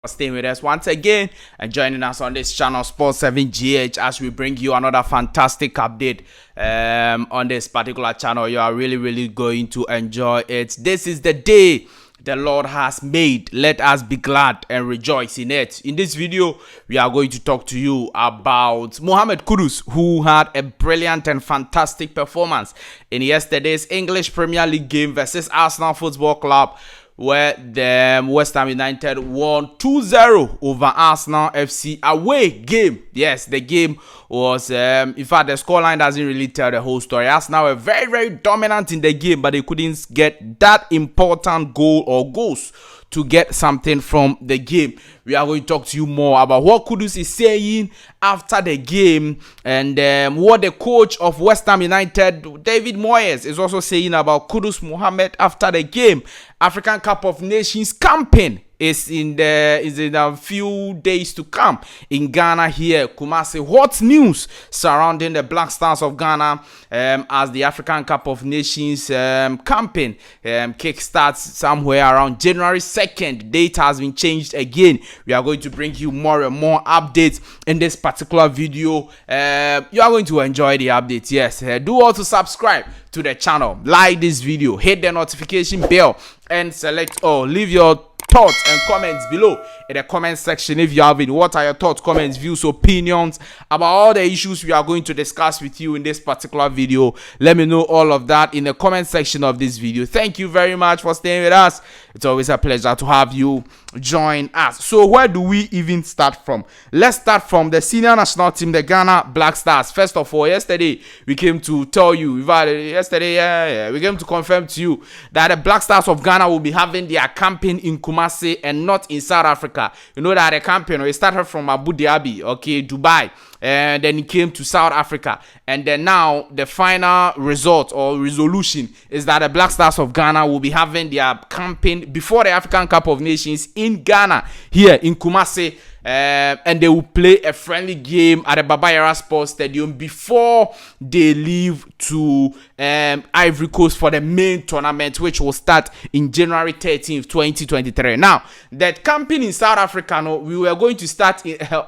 Staying with us once again and joining us on this channel Sports 7GH as we bring you another fantastic update on this particular channel. You are really going to enjoy it. This is the day the Lord has made. Let us be glad and rejoice in it. In this video, we are going to talk to you about Mohammed Kudus, who had a brilliant and fantastic performance in yesterday's English Premier League game versus Arsenal Football Club, where the West Ham United won 2-0 over Arsenal FC away game. Yes, the game was, in fact, the scoreline doesn't really tell the whole story. Arsenal were very dominant in the game, but they couldn't get that important goal or goals to get something from the game. We are going to talk to you more about what Kudus is saying after the game and what the coach of West Ham United, David Moyes, is also saying about Kudus Mohammed after the game. African Cup of Nations campaign is in a few days to come in Ghana here, Kumasi. What news surrounding the Black Stars of Ghana as the African Cup of Nations campaign kickstarts somewhere around January 2nd. Date has been changed again. We are going to bring you more and more updates in this particular video. You are going to enjoy the updates. Yes, do also subscribe to the channel, like this video, hit the notification bell, and select all. Leave your thoughts and comments below in the comment section if you have it. What are your thoughts, comments, views, opinions about all the issues we are going to discuss with you in this particular video? Let me know all of that in the comment section of this video. Thank you very much for staying with us. It's always a pleasure to have you join us. So where do we even start from? Let's start from the senior national team, the Ghana Black Stars. First of all, yesterday we came to tell you, we came to confirm to you that the Black Stars of Ghana will be having their campaign in Kumasi and not in South Africa. You know that the campaign, it started from Abu Dhabi, okay, Dubai, and then it came to South Africa, and then now the final result or resolution is that the Black Stars of Ghana will be having their campaign before the African Cup of Nations in Ghana here in Kumasi. And they will play a friendly game at the Yara Sports Stadium before they leave to Ivory Coast for the main tournament, which will start in January 13th, 2023. Now, that campaign in South Africa, we were going to start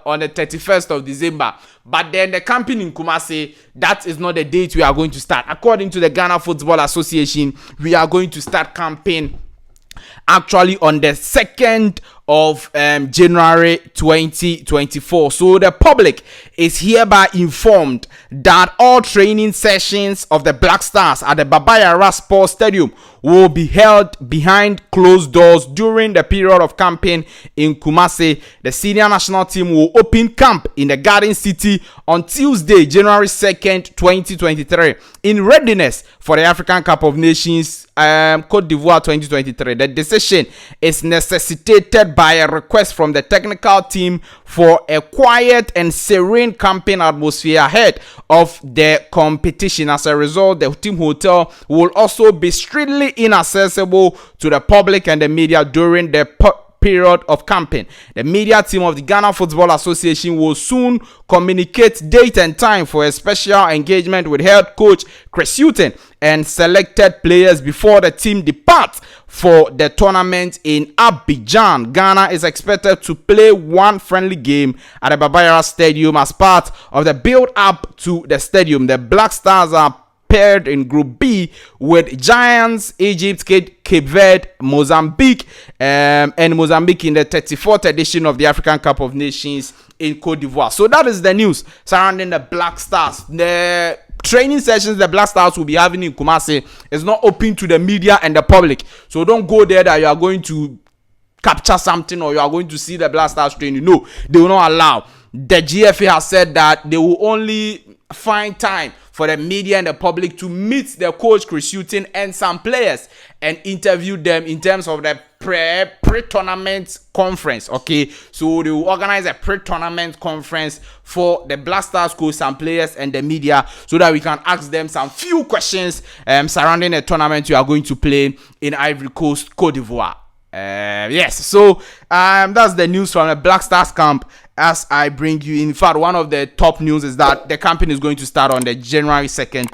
on the 31st of December, but then the campaign in Kumasi, that is not the date we are going to start. According to the Ghana Football Association, we are going to start campaign actually on the 2nd of January 2024. So the public is hereby informed that all training sessions of the Black Stars at the Yara Sports Stadium will be held behind closed doors during the period of campaign in Kumasi. The senior national team will open camp in the Garden City on Tuesday, January 2nd, 2023, in readiness for the African Cup of Nations Côte d'Ivoire 2023. The decision is necessitated by a request from the technical team for a quiet and serene campaign atmosphere ahead of the competition. As a result, the team hotel will also be strictly inaccessible to the public and the media during the period of campaign. The media team of the Ghana Football Association will soon communicate date and time for a special engagement with head coach Chris Hughton and selected players before the team departs for the tournament in Abidjan. Ghana is expected to play one friendly game at the Yara Stadium as part of the build-up to the stadium. The Black Stars are paired in Group B with Giants, Egypt, Cape Verde, Mozambique, and Mozambique in the 34th edition of the African Cup of Nations in Côte d'Ivoire. So that is the news surrounding the Black Stars. The training sessions the Black Stars will be having in Kumasi is not open to the media and the public. So don't go there that you are going to capture something or you are going to see the Black Stars training. No, they will not allow. The GFA has said that they will only find time for the media and the public to meet the coach Chris Hughton and some players and interview them in terms of the pre-tournament conference. Okay, so they will organize a pre-tournament conference for the Black Stars coach, some players and the media, so that we can ask them some few questions surrounding the tournament you are going to play in Ivory Coast, Côte d'Ivoire. Yes, so that's the news from the Black Stars camp as I bring you. In fact, one of the top news is that the campaign is going to start on the January 2nd,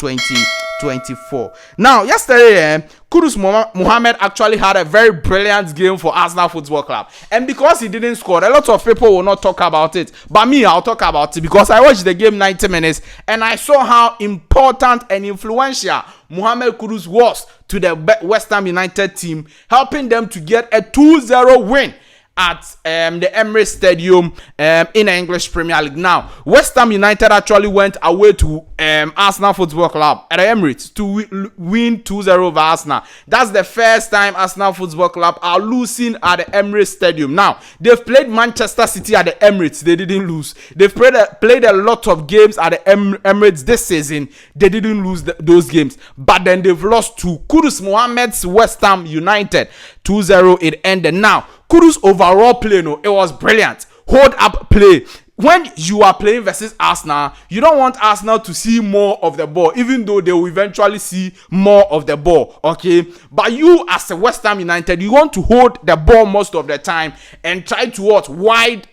24. Now, yesterday, Kudus Mohammed actually had a very brilliant game for Arsenal Football Club. And because he didn't score, a lot of people will not talk about it. But me, I'll talk about it because I watched the game 90 minutes and I saw how important and influential Mohammed Kudus was to the West Ham United team, helping them to get a 2-0 win at the Emirates Stadium in the English Premier League. Now, West Ham United actually went away to Arsenal Football Club at the Emirates to win 2-0 over Arsenal. That's the first time Arsenal Football Club are losing at the Emirates Stadium. Now, they've played Manchester City at the Emirates. They didn't lose. They've played a lot of games at the Emirates this season. They didn't lose those games. But then they've lost to Kudus Mohammed's West Ham United. 2-0 it ended. Now, Kudus overall play, no, it was brilliant. Hold up play. When you are playing versus Arsenal, you don't want Arsenal to see more of the ball, even though they will eventually see more of the ball, okay? But you, as a West Ham United, you want to hold the ball most of the time and try to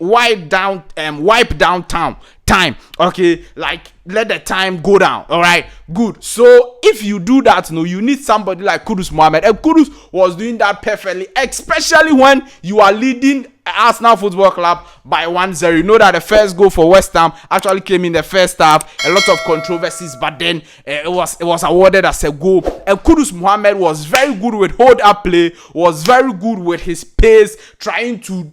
wipe down time, okay? Like, let the time go down, all right? Good. So if you do that, no, you need somebody like Kudus Mohammed. And Kudus was doing that perfectly, especially when you are leading Arsenal Football Club by 1-0. You know that the first goal for West Ham actually came in the first half. A lot of controversies, but then it was awarded as a goal. And Kudus Mohammed was very good with hold-up play, was very good with his pace, trying to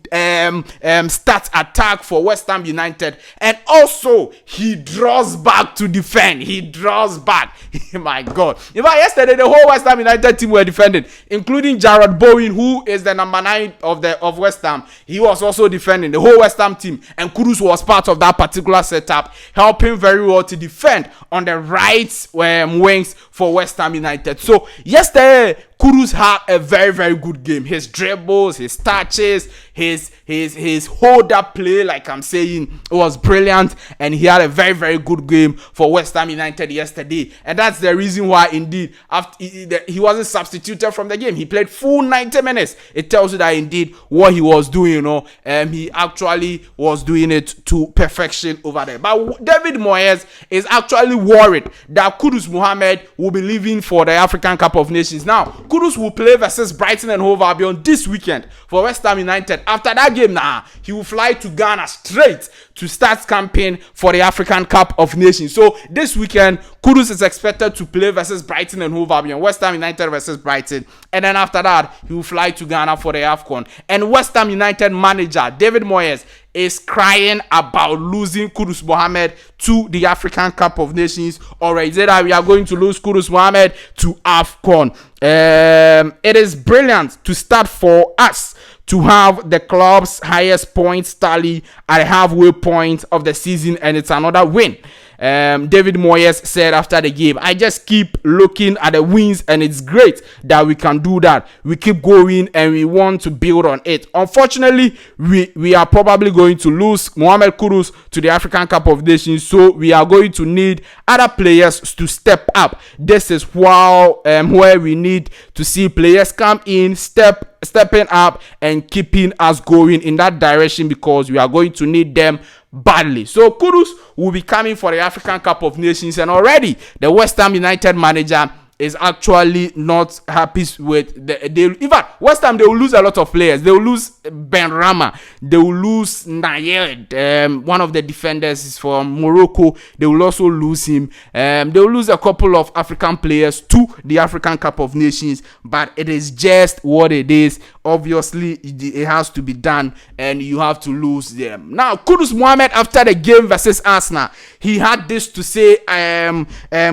start attack for West Ham United. And also, he draws back to defend. He draws back. My God. In fact, yesterday, the whole West Ham United team were defending, including Jared Bowen, who is the number 9 of West Ham. He was also defending the whole West Ham team, and Kudus was part of that particular setup, helping very well to defend on the right wings for West Ham United. So yesterday, Kudus had a very, very good game. His dribbles, his touches, his hold-up play, like I'm saying, it was brilliant, and he had a very, very good game for West Ham United yesterday. And that's the reason why, indeed, after he wasn't substituted from the game. He played full 90 minutes. It tells you that, indeed, what he was doing, he actually was doing it to perfection over there. But David Moyes is actually worried that Kudus Mohammed will be leaving for the African Cup of Nations. Now, Kudus will play versus Brighton and Hove Albion this weekend for West Ham United. After that game, he will fly to Ghana straight to start campaign for the African Cup of Nations. So this weekend, Kudus is expected to play versus Brighton and Hove Albion. West Ham United versus Brighton. And then after that, he will fly to Ghana for the Afcon. And West Ham United manager David Moyes is crying about losing Kudus Mohammed to the African Cup of Nations. Or is it that we are going to lose Kudus Mohammed to Afcon? It is brilliant to start for us to have the club's highest points tally at the halfway point of the season, and it's another win. David Moyes said after the game, I just keep looking at the wins, and it's great that we can do that. We keep going and we want to build on it. Unfortunately, we are probably going to lose Mohammed Kudus to the African Cup of Nations, so we are going to need other players to step up. This is where we need to see players come in, stepping up and keeping us going in that direction, because we are going to need them badly. So Kudus will be coming for the African Cup of Nations, and already the West Ham United manager is actually not happy with in fact, West Ham, they will lose a lot of players. They will lose Ben Rama. They will lose Nayed. One of the defenders is from Morocco. They will also lose him. They will lose a couple of African players to the African Cup of Nations, but it is just what it is. Obviously, it has to be done, and you have to lose them. Now, Kudus Mohammed, after the game versus Arsenal, he had this to say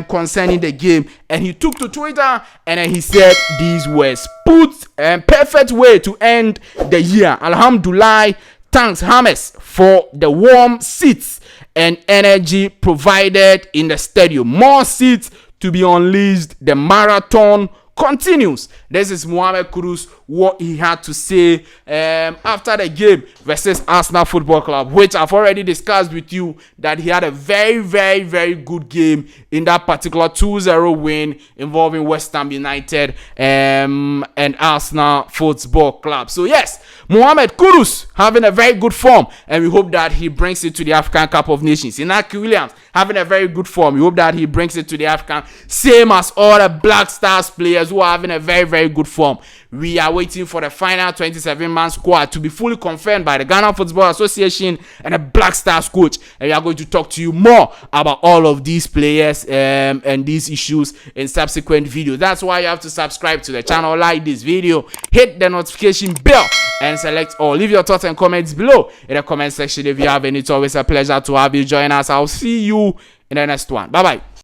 concerning the game, and he took to Twitter and then he said these words: "Put perfect way to end the year. Alhamdulillah, thanks Hamas for the warm seats and energy provided in the stadium. More seats to be unleashed. The marathon continues." This is Mohammed Kudus, what he had to say after the game versus Arsenal Football Club, which I've already discussed with you that he had a very, very, very good game in that particular 2-0 win involving West Ham United and Arsenal Football Club. So yes, Mohammed Kudus having a very good form, and we hope that he brings it to the African Cup of Nations. Inaki Williams having a very good form. We hope that he brings it to the African, same as all the Black Stars players who are having a very, very good form. We are waiting for the final 27-man squad to be fully confirmed by the Ghana Football Association and the Black Stars coach. And we are going to talk to you more about all of these players and these issues in subsequent videos. That's why you have to subscribe to the channel, like this video, hit the notification bell, and select all. Leave your thoughts and comments below in the comment section if you have any. It's always a pleasure to have you join us. I'll see you in the next one. Bye bye.